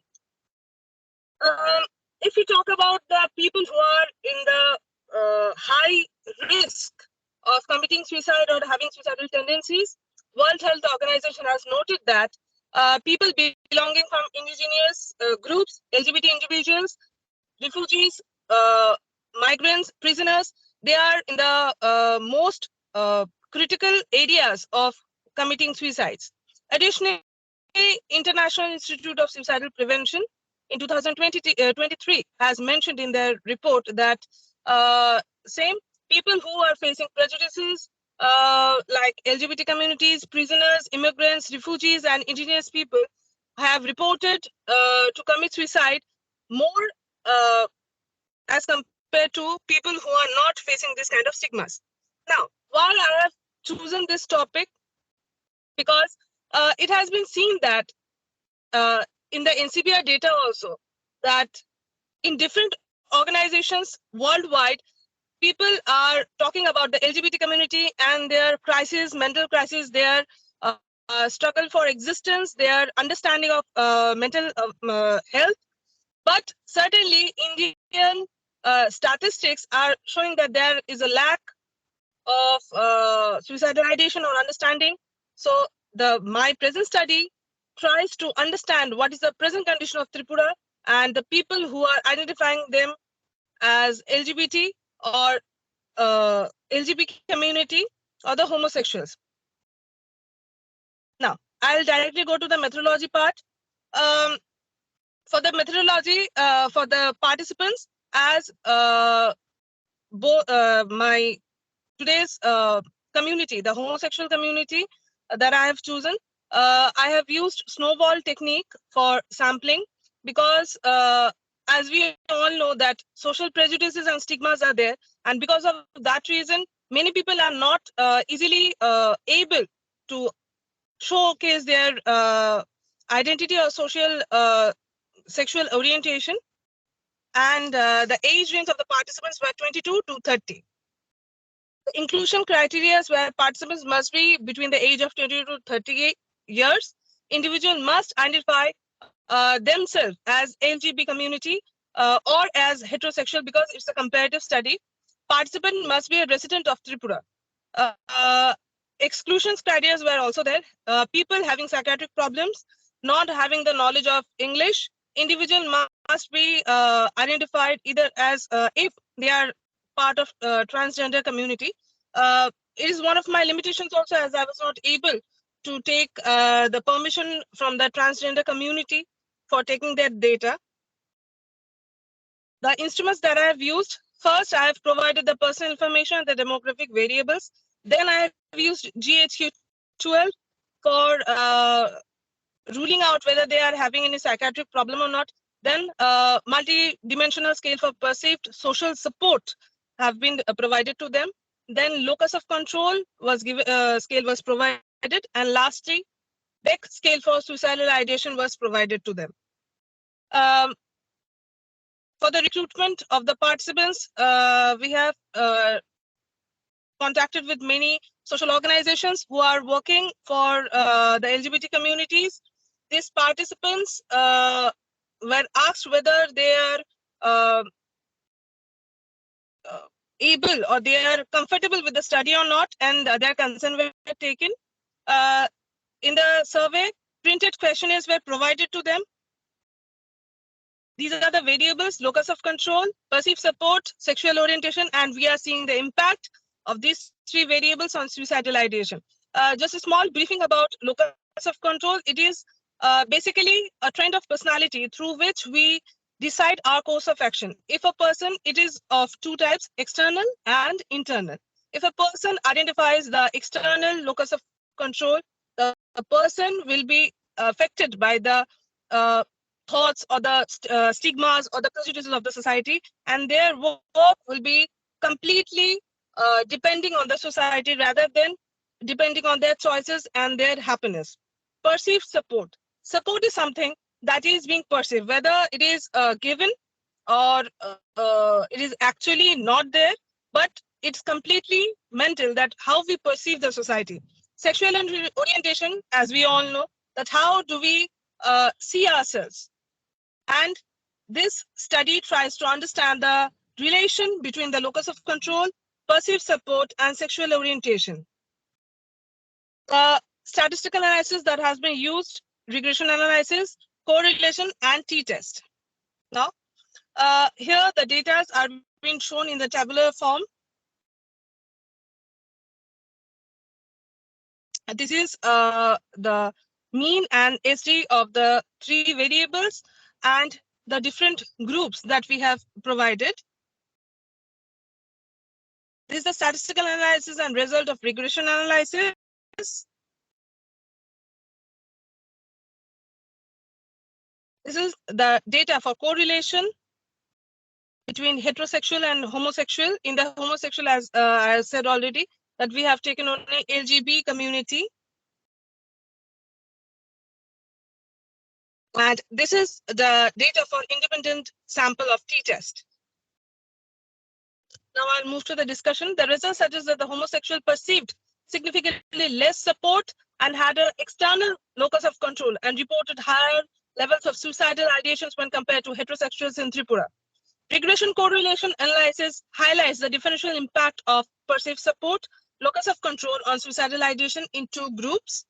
If we talk about the people who are in the high risk of committing suicide or having suicidal tendencies, World Health Organization has noted that people belonging from indigenous groups, LGBT individuals, refugees, migrants, prisoners, they are in the most critical areas of committing suicides. Additionally, International Institute of Suicidal Prevention in 2023 has mentioned in their report that same people who are facing prejudices like LGBT communities, prisoners, immigrants, refugees, and indigenous people have reported to commit suicide more as compared to people who are not facing this kind of stigmas. Now, why I have chosen this topic, because it has been seen that in the NCBR data also, that in different organizations worldwide, people are talking about the LGBT community and their crisis, mental crisis, their struggle for existence, their understanding of mental health. But certainly, Indian statistics are showing that there is a lack of suicidal ideation or understanding. So my present study tries to understand what is the present condition of Tripura and the people who are identifying them as LGBT or LGBT community or the homosexuals. Now, I'll directly go to the methodology part. For the methodology, for the participants, as my today's community, the homosexual community that I have chosen, I have used snowball technique for sampling because as we all know that social prejudices and stigmas are there, and because of that reason, many people are not easily able to showcase their identity or social sexual orientation. And the age range of the participants were 22 to 30. The inclusion criteria where participants must be between the age of 20 to 38 years. Individual must identify themselves as LGBT community or as heterosexual because it's a comparative study. Participant must be a resident of Tripura. exclusion criteria were also there. People having psychiatric problems, not having the knowledge of English, individual must be identified either as if they are part of transgender community. It is one of my limitations also, as I was not able to take the permission from the transgender community for taking their data. The instruments that I have used, first I have provided the personal information and the demographic variables. Then I have used GHQ12 for ruling out whether they are having any psychiatric problem or not. Then multi-dimensional scale for perceived social support have been provided to them. Then locus of control was given, scale was provided, and lastly, Beck scale for suicidal ideation was provided to them. Um, for the recruitment of the participants, we have contacted with many social organizations who are working for the LGBT communities. These participants were asked whether they are able or they are comfortable with the study or not, and their consent were taken. Uh, in the survey, printed questionnaires were provided to them. These are the variables: locus of control, perceived support, sexual orientation, and we are seeing the impact of these three variables on suicidal ideation. Just a small briefing about locus of control. It is basically a trend of personality through which we decide our course of action. If a person, it is of two types, external and internal. If a person identifies the external locus of control, the person will be affected by the uh, thoughts or the stigmas or the prejudices of the society, and their work will be completely depending on the society rather than depending on their choices and their happiness. Perceived support. Support is something that is being perceived, whether it is given or it is actually not there, but it's completely mental that how we perceive the society. Sexual orientation, as we all know, that how do we see ourselves. And this study tries to understand the relation between the locus of control, perceived support, and sexual orientation. The statistical analysis that has been used, regression analysis, correlation, and t-test. Now, here the data are being shown in the tabular form. This is the mean and SD of the three variables and the different groups that we have provided. This is the statistical analysis and result of regression analysis. This is the data for correlation between heterosexual and homosexual. In the homosexual, as I said already, that we have taken only LGBT community. And this is the data for independent sample of t-test. Now I'll move to the discussion. The results suggest that the homosexual perceived significantly less support and had an external locus of control and reported higher levels of suicidal ideations when compared to heterosexuals in Tripura. Regression correlation analysis highlights the differential impact of perceived support, locus of control on suicidal ideation in two groups.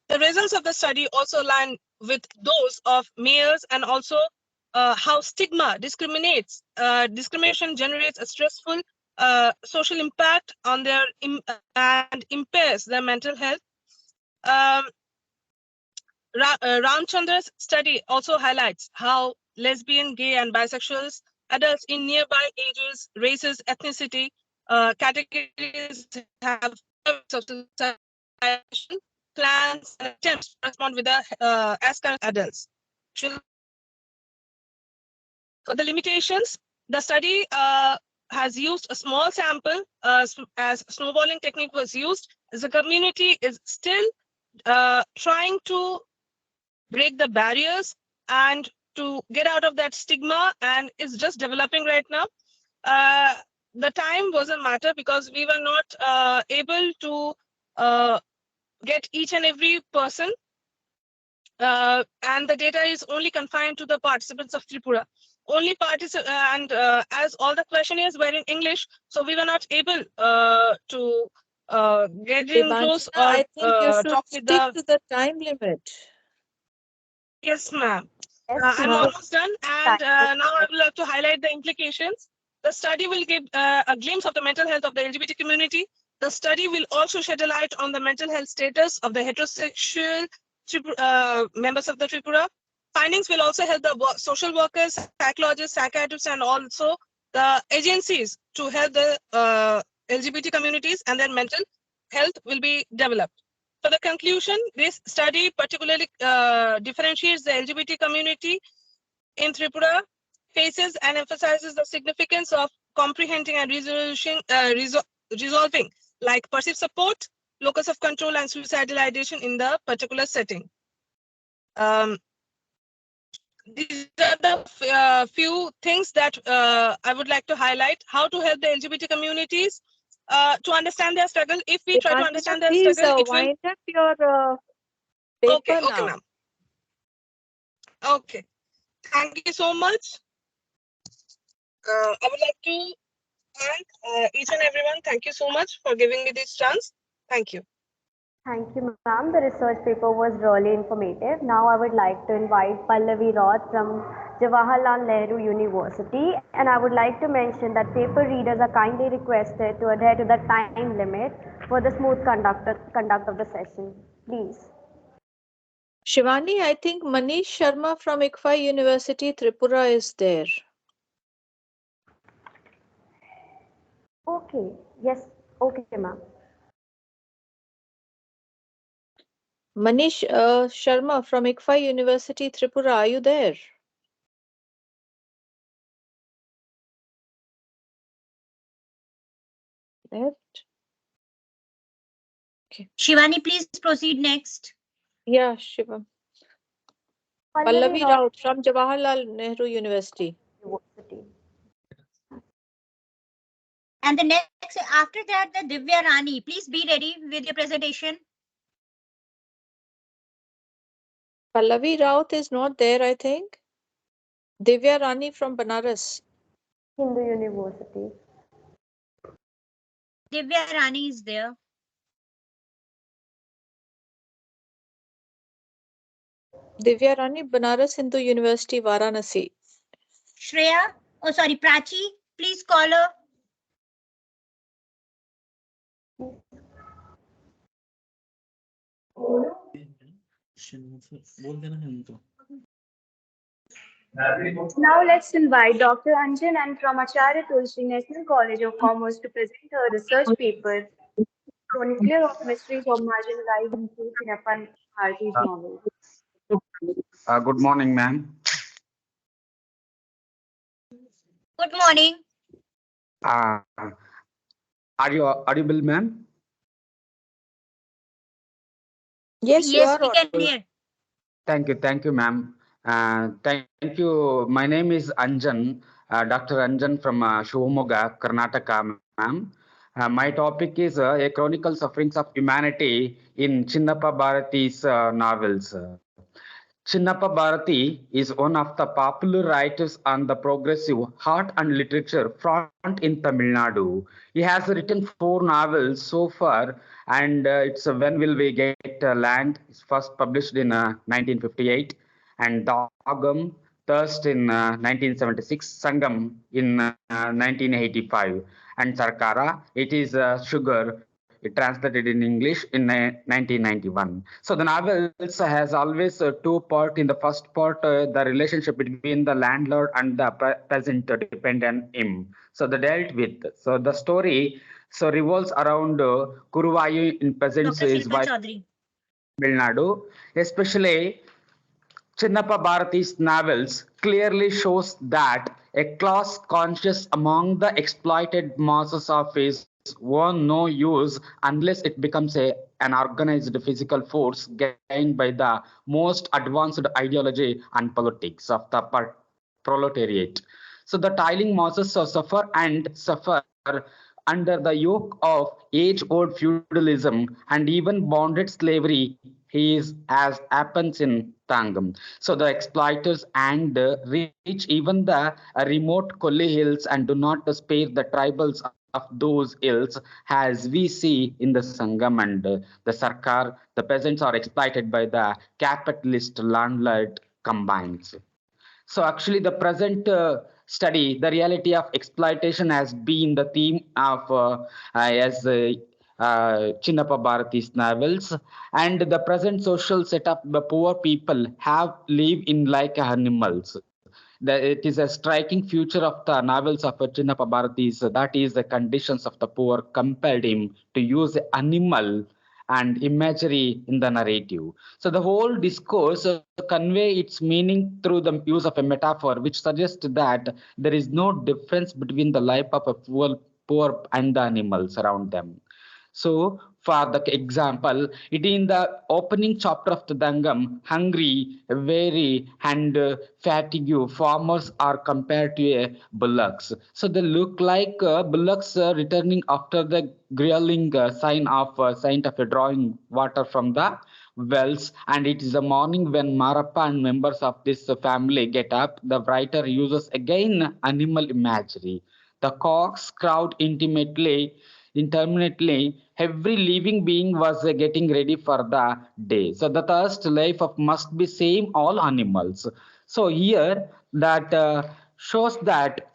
The results of the study also align with those of mayors and also how stigma discriminates. Discrimination generates a stressful social impact on their and impairs their mental health. Ramchandra's study also highlights how lesbian, gay, and bisexuals, adults in nearby ages, races, ethnicity, categories have of socialization, plans, and attempts to respond with the as kind of adults. For the limitations, the study has used a small sample as snowballing technique was used. As the community is still trying to break the barriers and to get out of that stigma, and it's just developing right now. The time wasn't matter because we were not able to get each and every person, and the data is only confined to the participants of Tripura. Only and as all the questionnaires were in English, so we were not able to get in Devanshina, close or I think you should talk with stick the. to the time limit. Yes, ma'am. Yes, I'm ma'am. almost done, Time and is now I up. would like to highlight the implications. The study will give a glimpse of the mental health of the LGBT community. The study will also shed a light on the mental health status of the heterosexual members of the Tripura. Findings will also help the social workers, psychologists, psychiatrists, and also the agencies to help the LGBT communities, and their mental health will be developed. For the conclusion, this study particularly differentiates the LGBT community in Tripura, faces and emphasizes the significance of comprehending and resolving, like perceived support, locus of control, and suicidal ideation in the particular setting. Um, these are the few things that I would like to highlight. How to help the LGBT communities to understand their struggle. If we try to Devanshina, understand their please struggle, it will. wind up your Okay, paper okay, now. ma'am. Okay. Thank you so much. I would like to thank each and everyone. Thank you so much for giving me this chance. Thank you. Thank you, ma'am. The research paper was really informative. Now I would like to invite Pallavi Roth from Jawaharlal Nehru University, and I would like to mention that paper readers are kindly requested to adhere to the time limit for the smooth conduct of the session. Please. Shivani, I think Manish Sharma from ICFI University, Tripura is there. Okay. Yes. Okay, ma'am. Manish Sharma from ICFI University, Tripura, are you there? Left? Okay. Shivani, please proceed next. Yeah, Shiva. Pallavi Pallavi Roth Raut from Jawaharlal Nehru University. University. And the next, after that, the Divya Rani. Please be ready with your presentation. Pallavi Raut is not there, I think. Divya Rani from Banaras. Hindu University. Divya Rani is there. Divya Rani, Banaras Hindu University, Varanasi. Shreya, oh sorry, Prachi, please call her. Now let's invite Dr. Anjan and from Acharya Tulsi National College of Commerce to present a research paper, Chronicler of Mysteries of Marginalized Youth in Appan Bharti's novel. Good morning, ma'am. Good morning. Uh, are you audible, ma'am? Yes, you Yes, are we can audible. hear. Thank you, ma'am. Thank you. My name is Anjan, Dr. Anjan from Shivamogga, Karnataka, ma'am. My topic is a chronicle sufferings of humanity in Chinnappa Bharati's novels. Chinnappa Bharati is one of the popular writers on the progressive art and literature front in Tamil Nadu. He has written 4 novels so far, and it's When Will We Get Land? It's first published in 1958, and Dagam, Thirst in 1976, Sangam in 1985, and Sarkara, it is Sugar, it translated in English in 1991. So the novels has always two part. In the first part, the relationship between the landlord and the peasant dependent him. So they dealt with. So the story revolves around Kuruvayu in peasants Dr. is Shilpa by Chaudhary. Tamil Nadu, especially Chinnappa Bharati's novels clearly shows that a class conscious among the exploited masses of is one no use unless it becomes an organized physical force gained by the most advanced ideology and politics of the proletariat. So the tiling masses suffer and suffer under the yoke of age-old feudalism and even bonded slavery is as happens in Tangam. So the exploiters and reach even the remote Kolli hills and do not spare the tribals or of those ills as we see in the Sangam and the Sarkar. The peasants are exploited by the capitalist landlord combines. So actually, the present study, the reality of exploitation has been the theme of as Chinnappa Bharati's novels, and the present social setup. The poor people have live in like animals. It is a striking future of the novels of Chinnappa Bharati's. That is the conditions of the poor compelled him to use animal and imagery in the narrative. So the whole discourse convey its meaning through the use of a metaphor, which suggests that there is no difference between the life of a poor and the animals around them. So, for the example, it in the opening chapter of the Dangam, hungry, weary, and fatigue farmers are compared to bullocks. So they look like bullocks returning after the grilling sign of drawing water from the wells. And it is the morning when Marappa and members of this family get up. The writer uses again animal imagery. The cocks crowd intermittently, every living being was getting ready for the day. So the thirst life of must be same all animals. So here that shows that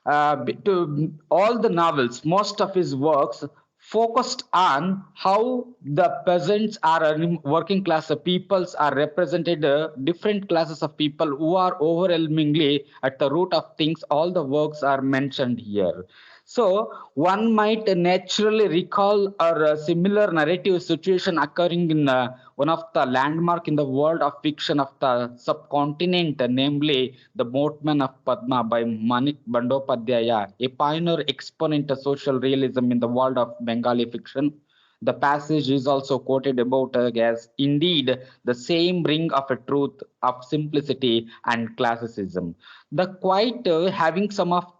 to all the novels, most of his works focused on how the peasants are working class peoples are represented, different classes of people who are overwhelmingly at the root of things. All the works are mentioned here. So one might naturally recall a similar narrative situation occurring in one of the landmark in the world of fiction of the subcontinent, namely The Boatman of Padma by Manik Bandopadhyaya, a pioneer exponent of social realism in the world of Bengali fiction. The passage is also quoted about as indeed the same ring of a truth of simplicity and classicism. The quite having some of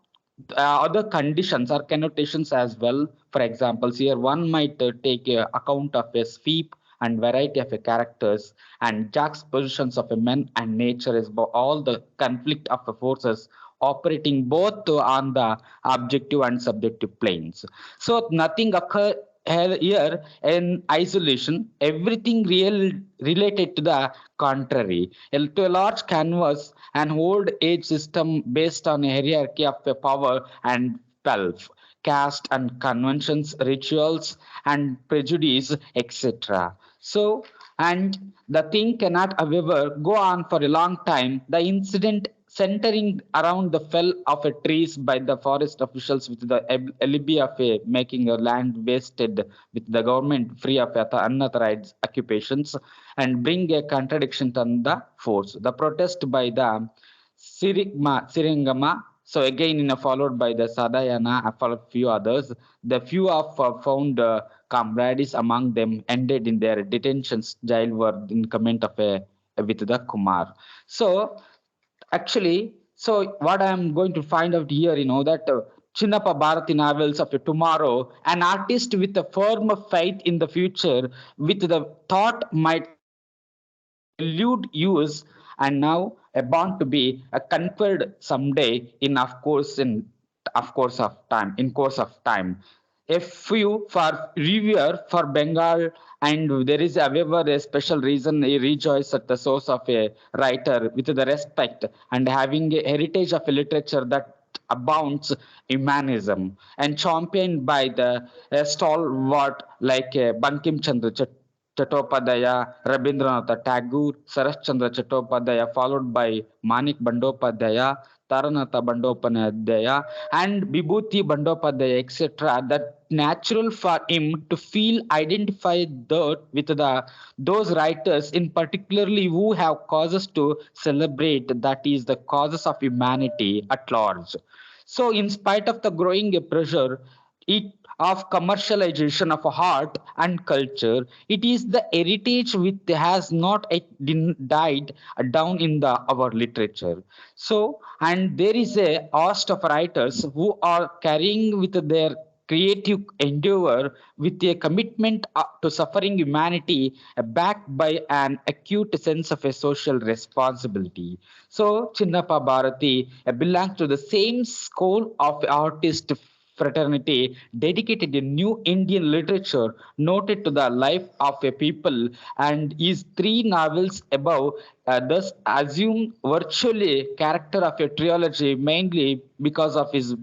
other conditions or connotations as well. For examples, here one might take account of a sweep and variety of characters and juxtapositions of a man and nature is all the conflict of the forces operating both on the objective and subjective planes. So nothing occur here in isolation, everything real related to the contrary. To a large canvas, an old age system based on a hierarchy of power and wealth, caste and conventions, rituals and prejudice, etc. So, and the thing cannot, however, go on for a long time. The incident centering around the fell of a trees by the forest officials with the alibi of making a land wasted with the government free of unauthorized occupations and bring a contradiction on the force. The protest by the Siringama, so again followed by the Sadayana, followed few others. The few of found comrades among them ended in their detentions jail were in comment of with the Kumar. So actually, so what I am going to find out here, that Chinnappa Bharati novels of tomorrow, an artist with a firm faith in the future, with the thought might elude use and now a bond to be conquered someday in course of time. A few for reviewer for Bengal, and there is however a special reason he rejoices at the source of a writer with the respect and having a heritage of a literature that abounds humanism and championed by the stalwart like Bankim Chandra Chattopadhyaya, Rabindranath Tagore, Sarashchandra Chattopadhyaya, followed by Manik Bandopadhyaya, Taranatha Bandopadhyaya, and Vibhuti Bandopadhyaya, etc. That natural for him to feel identified with those writers in particularly who have causes to celebrate, that is the causes of humanity at large. So in spite of the growing pressure it of commercialization of art and culture, it is the heritage which has not yet died down in our literature. So, and there is a host of writers who are carrying with their creative endeavor with a commitment to suffering humanity, backed by an acute sense of a social responsibility. So Chinnappa Bharati belongs to the same school of artists fraternity dedicated a new Indian literature noted to the life of a people, and his three novels above thus assume virtually character of a trilogy mainly because of his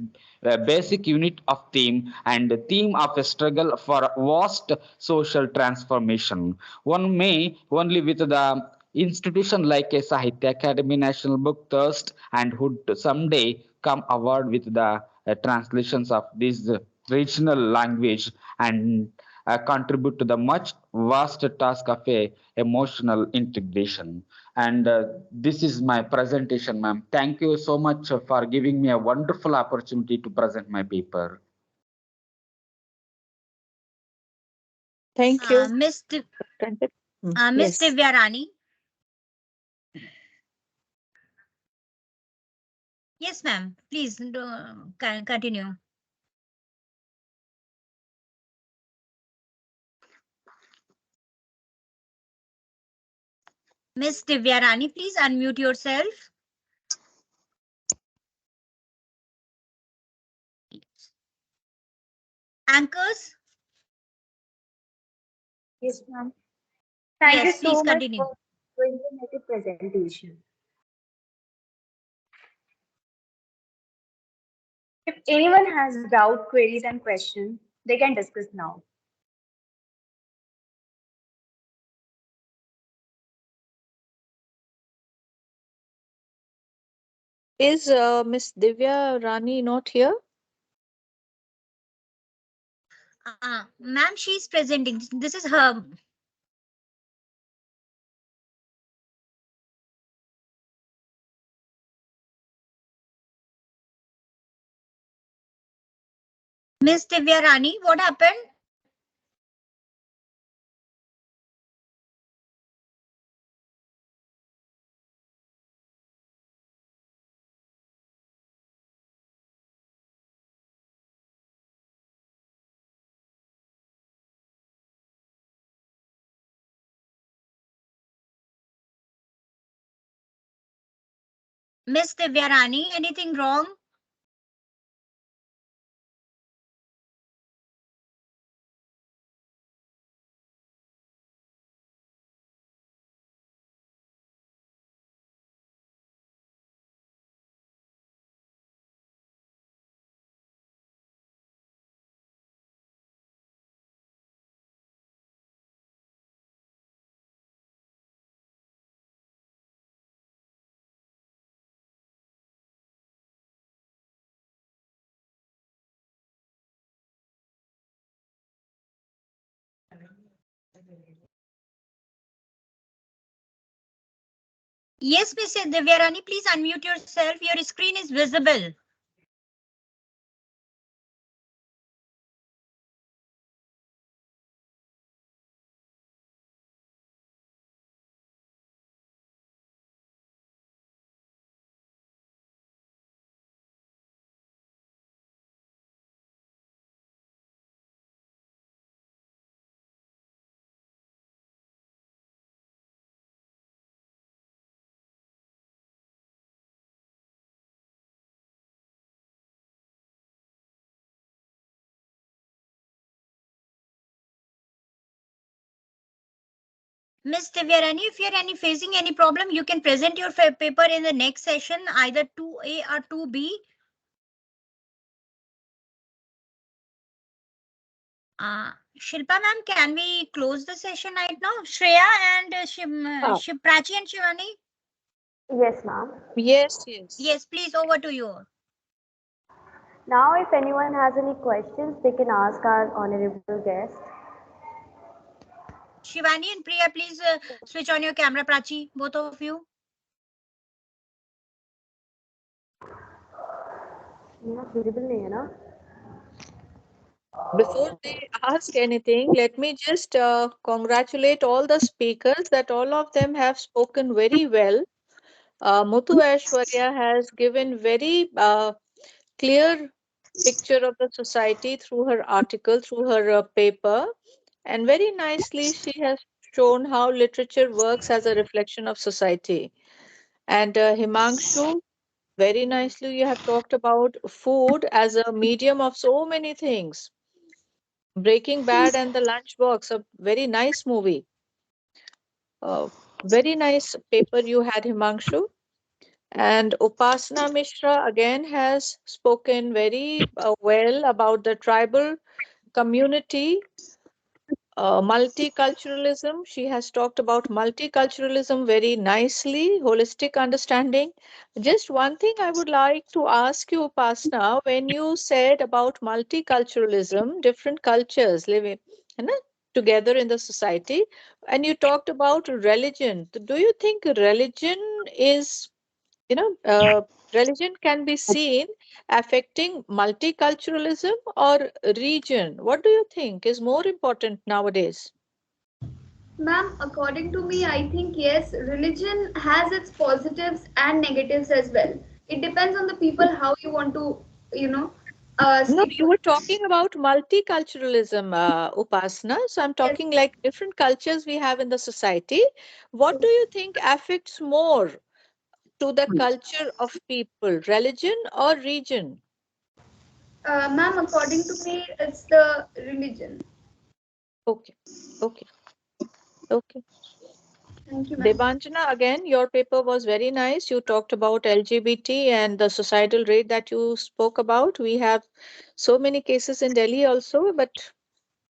basic unit of theme and the theme of a struggle for vast social transformation. One may only with the institution like a Sahitya Academy, National Book Trust, and would someday come award with the translations of this regional language and contribute to the much vast task of a emotional integration. And this is my presentation, ma'am. Thank you so much for giving me a wonderful opportunity to present my paper. Thank you. Miss Yes. Divya Rani. Yes, ma'am. Please continue. Miss Divya Rani, please unmute yourself. Anchors? Yes, ma'am. Thank you Yes, please so much continue. for the informative presentation. If anyone has doubt, queries, and questions, they can discuss now. Is Miss Divya Rani not here? Ma'am, she's presenting. This is her. Miss Divya Rani, what happened? Miss Divya Rani, anything wrong? Yes, Miss Divya Rani, please unmute yourself. Your screen is visible. Miss Divya Rani, if you're facing any problem, you can present your paper in the next session, either 2A or 2B. Shilpa ma'am, can we close the session right now? Shreya and Prachi and Shivani? Yes, ma'am. Yes, yes. Yes, please, over to you. Now, if anyone has any questions, they can ask our honorable guest. Shivani and Priya, please switch on your camera, Prachi, both of you. Visible नहीं है ना? Before they ask anything, let me just congratulate all the speakers that all of them have spoken very well. Muthu Aishwarya has given very clear picture of the society through her article, through her paper, and very nicely she has shown how literature works as a reflection of society. And Himanshu Very nicely, you have talked about food as a medium of so many things. Breaking Bad and the Lunchbox, a very nice movie. Very nice paper you had, Himanshu. And Upasana Mishra again has spoken very well about the tribal community, multiculturalism. She has talked about multiculturalism very nicely, holistic understanding. Just one thing I would like to ask you, Upasana, when you said about multiculturalism, different cultures living you know, together in the society, and you talked about religion. Do you think religion is you know, religion can be seen affecting multiculturalism or region? What do you think is more important nowadays? Ma'am, according to me, I think yes, religion has its positives and negatives as well. It depends on the people how you want to, you know, No, stick to you were talking about multiculturalism, Upasana. So I'm it. talking like different cultures we have in the society. What do Yes. you think affects more to the culture of people, religion or region? Ma'am, according to me, it's the religion. Okay, okay, okay. Thank you, ma'am. Devanjana, again, your paper was very nice. You talked about LGBT and the societal rate that you spoke about. We have so many cases in Delhi also, but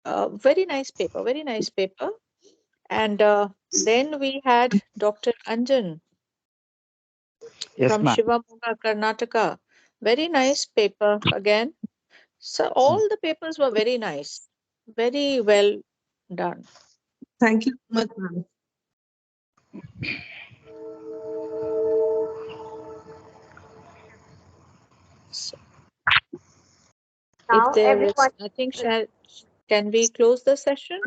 very nice paper, very nice paper. And then we had Dr. Anjan Yes, from ma'am. Shivamoga, Karnataka. Very nice paper again. So all the papers were very nice, very well done. Thank you so much, ma'am. So if Now, there is everyone, nothing, can we close the session?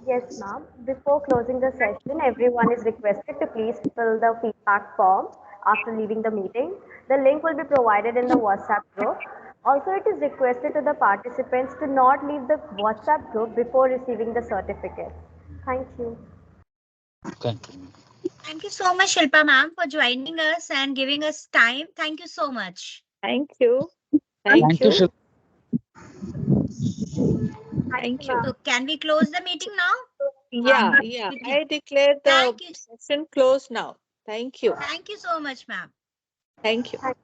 yes, ma'am. Before closing the session, everyone is requested to please fill the feedback form after leaving the meeting. The link will be provided in the WhatsApp group. Also, it is requested to the participants to not leave the WhatsApp group before receiving the certificate. Thank you. Thank you. Thank you so much, Shilpa ma'am, for joining us and giving us time. Thank you so much. Thank you. Thank Thank you, you. Shil- Thank you, Thank you. So ma'am. can we close the meeting now? Yeah, yeah. With I declare the thank you, session closed now. Thank you. thank you so much, ma'am. Thank you. Thank